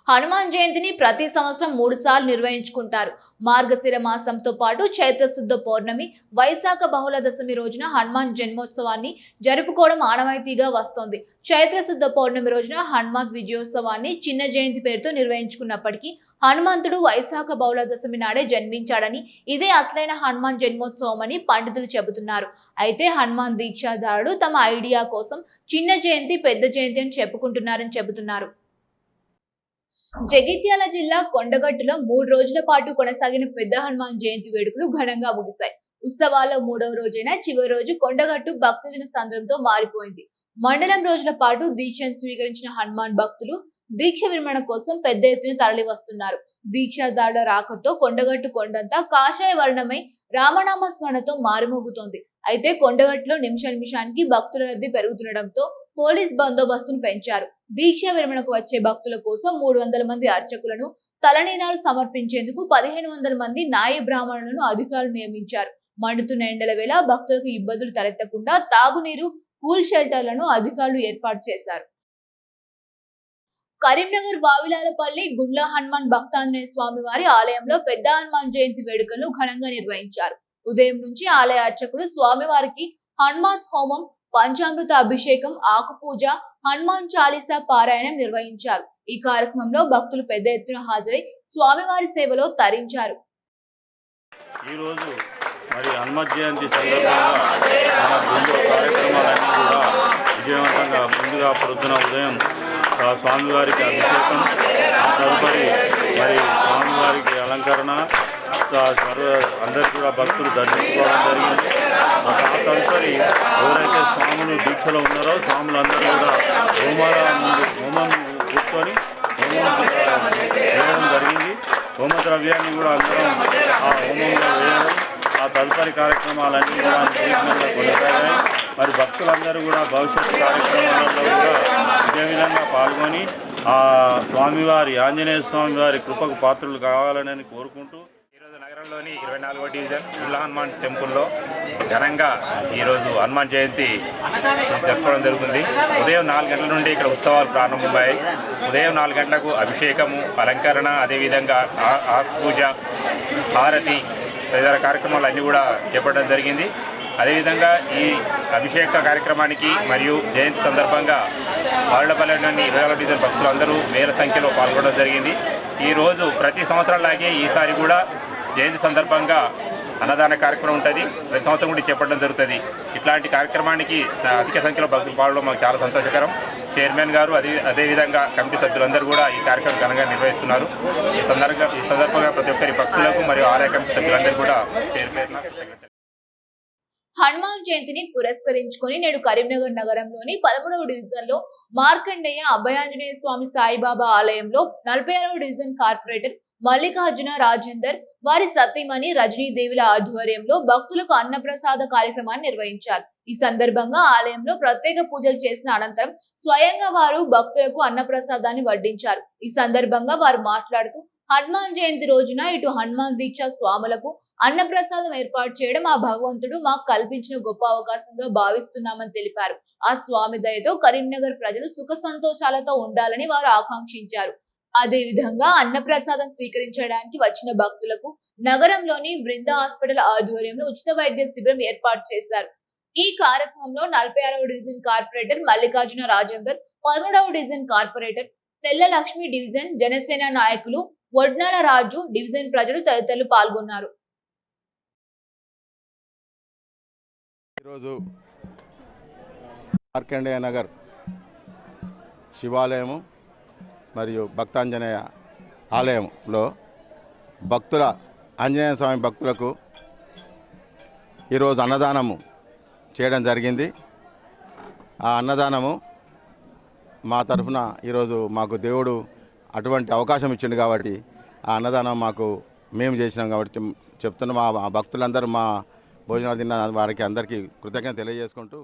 హనుమాన్ జయంతిని ప్రతి సంవత్సరం 3 సార్లు నిర్వహించుకుంటారు. మార్గశిర మాసంతో పాటు చైత్ర శుద్ధ పౌర్ణమి, వైశాఖ బహుళ దశమి రోజున హనుమాన్ జన్మోత్సవాన్ని జరుపుకోవడం ఆనవాయితీగా వస్తోంది. చైత్ర శుద్ధ పౌర్ణమి రోజున హనుమాన్ విజయోత్సవాన్ని చిన్న జయంతి పేరుతో నిర్వహించుకున్నప్పటికీ హనుమంతుడు వైశాఖ బహుళ దశమి నాడే జన్మించాడని, ఇదే అసలైన హనుమాన్ జన్మోత్సవం అని పండితులు చెబుతున్నారు. అయితే హనుమాన్ దీక్షాదారుడు తమ ఐడియా కోసం చిన్న జయంతి, పెద్ద జయంతి అని చెబుతున్నారు. జగిత్యాల జిల్లా కొండగట్టులో 3 రోజుల పాటు కొనసాగిన పెద్ద హనుమాన్ జయంతి వేడుకలు ఘనంగా ముగిశాయి. ఉత్సవాల్లో 3వ రోజైన చివరి రోజు కొండగట్టు భక్తజన సంద్రంతో మారిపోయింది. మండలం రోజుల పాటు దీక్షను స్వీకరించిన హనుమాన్ భక్తులు దీక్ష విరమణ కోసం పెద్ద ఎత్తున తరలి వస్తున్నారు. దీక్షాదారుల రాకతో కొండగట్టు కొండంతా కాషాయ వర్ణమై రామనామ స్మరణతో మారుమోగుతోంది. అయితే కొండగట్టులో నిమిషానికి భక్తుల రద్దీ పెరుగుతుండటంతో పోలీస్ బందోబస్తును పెంచారు. దీక్ష విరమణకు వచ్చే భక్తుల కోసం 300 మంది అర్చకులను, తలనీలాలు సమర్పించేందుకు 1500 మంది నాయ బ్రాహ్మణులను అధికారులు నియమించారు. మండుతున్న ఎండల వేళ భక్తులకు ఇబ్బందులు తలెత్తకుండా తాగునీరు, కూల్ షెల్టర్లను అధికారులు ఏర్పాటు చేశారు. కరీంనగర్ వావిలాలపల్లి గుండ్ల హనుమాన్ భక్తాంజనేయ స్వామి వారి ఆలయంలో పెద్ద హనుమాన్ జయంతి వేడుకలను ఘనంగా నిర్వహించారు. ఉదయం నుంచి ఆలయ అర్చకులు స్వామివారికి హనుమాన్ హోమం, పంచామృత అభిషేకం, ఆకుపూజ, హనుమాన్ చాలీసా పారాయణం నిర్వహించారు. ఈ కార్యక్రమంలో భక్తులు పెద్ద ఎత్తున హాజరై స్వామివారి సేవలో తరించారు. ఈ రోజు మరి హనుమత్ జయంతి సందర్భంగా మన గుండె కార్యక్రమాలన్నీ కూడా విజయవంతంగా ముందుగా పొద్దున ఉదయం స్వామివారికి అభిషేకం, తదుపరి మరి స్వామివారికి అలంకరణ, అందరికీ కూడా భక్తులు దర్శించుకోవడం జరిగింది. తదుపరి ఎవరైతే స్వాములు దీక్షలో ఉన్నారో స్వాములందరూ కూడా హోమం కూర్చొని హోమం వేయడం జరిగింది. హోమ ద్రవ్యాన్ని కూడా అందరం ఆ హోమంలో వేయడం, ఆ తదుపరి కార్యక్రమాలన్నీ కూడా నిర్విఘ్నంగా కొనసాగాయి. మరి భక్తులందరూ కూడా భవిష్యత్తు కార్యక్రమాలలో కూడా ఇదే విధంగా పాల్గొని ఆ స్వామివారి ఆంజనేయ స్వామి వారి కృపకు పాత్రలు కావాలని కోరుకుంటూ ఈరోజు నగరంలోని 24వ డివిజన్ గుండ్ల హనుమాన్ టెంపుల్లో ఘనంగా ఈరోజు హనుమాన్ జయంతి జరుపుకోవడం జరుగుతుంది. ఉదయం 4 గంటల నుండి ఇక్కడ ఉత్సవాలు ప్రారంభమయ్యాయి. ఉదయం 4 గంటలకు అభిషేకము, అలంకరణ, అదేవిధంగా పూజ, హారతి తదితర కార్యక్రమాలు అన్నీ కూడా చేపట్టడం జరిగింది. అదేవిధంగా ఈ అభిషేక కార్యక్రమానికి మరియు జయంతి సందర్భంగా వాళ్లపల్లిలోని 24వ డివిజన్ భక్తులు అందరూ వేల సంఖ్యలో పాల్గొనడం జరిగింది. ఈరోజు ప్రతి సంవత్సరంలాగే ఈసారి కూడా జయంతి సందర్భంగా అన్నదాన కార్యక్రమం ఉంటుంది. ప్రతి సంవత్సరం కూడా చేపట్టడం జరుగుతుంది. ఇట్లాంటి కార్యక్రమానికి అధిక సంఖ్యలో భక్తులు పాల్గొనడం మాకు చాలా సంతోషకరం. చైర్మన్ గారు అదేవిధంగా కమిటీ సభ్యులందరూ కూడా ఈ కార్యక్రమం ఘనంగా నిర్వహిస్తున్నారు. ఈ సందర్భంగా ప్రతి ఒక్కరి భక్తులకు మరియు ఆలయ కమిటీ సభ్యులందరూ కూడా పేరున హనుమాన్ జయంతిని పురస్కరించుకొని నేడు కరీంనగర్ నగరంలోని 13వ డివిజన్ లో మార్కండేయ అభయాంజనేయ స్వామి సాయిబాబా ఆలయంలో 46వ డివిజన్ కార్పొరేటర్ మల్లికార్జున రాజేందర్, వారి సతీమణి రజనీదేవిల ఆధ్వర్యంలో భక్తులకు అన్నప్రసాద కార్యక్రమాన్ని నిర్వహించారు. ఈ సందర్భంగా ఆలయంలో ప్రత్యేక పూజలు చేసిన అనంతరం స్వయంగా వారు భక్తులకు అన్నప్రసాదాన్ని వడ్డించారు. ఈ సందర్భంగా వారు మాట్లాడుతూ హనుమాన్ జయంతి రోజున ఇటు హనుమాన్ దీక్ష స్వాములకు అన్నప్రసాదం ఏర్పాటు చేయడం ఆ భగవంతుడు మాకు కల్పించిన గొప్ప అవకాశంగా భావిస్తున్నామని తెలిపారు. ఆ స్వామి దయతో కరీంనగర్ ప్రజలు సుఖ సంతోషాలతో ఉండాలని వారు ఆకాంక్షించారు. అదేవిధంగా అన్నప్రసాదం స్వీకరించడానికి వచ్చిన భక్తులకు నగరంలోని వృంద హాస్పిటల్ ఆధ్వర్యంలో ఉచిత వైద్య శిబిరం ఏర్పాటు చేశారు. ఈ కార్యక్రమంలో 46వ డివిజన్ కార్పొరేటర్ మల్లికార్జున రాజేందర్, 13వ division corporator Tella Lakshmi, division Janasena నాయకులు వడ్నాల రాజు, డివిజన్ ప్రజలు తదితరులు పాల్గొన్నారు. ఈరోజు మార్కండేయ నగర్ శివాలయము మరియు భక్తాంజనేయ ఆలయంలో ఆంజనేయ స్వామి భక్తులకు ఈరోజు అన్నదానము చేయడం జరిగింది. ఆ అన్నదానము మా తరఫున ఈరోజు మాకు దేవుడు అటువంటి అవకాశం ఇచ్చిండు కాబట్టి ఆ అన్నదానం మేము చేసినాం కాబట్టి చెప్తున్నాం. మా భక్తులందరూ మా భోజనాలు తిన్న వారికి అందరికీ కృతజ్ఞత తెలియజేసుకుంటూ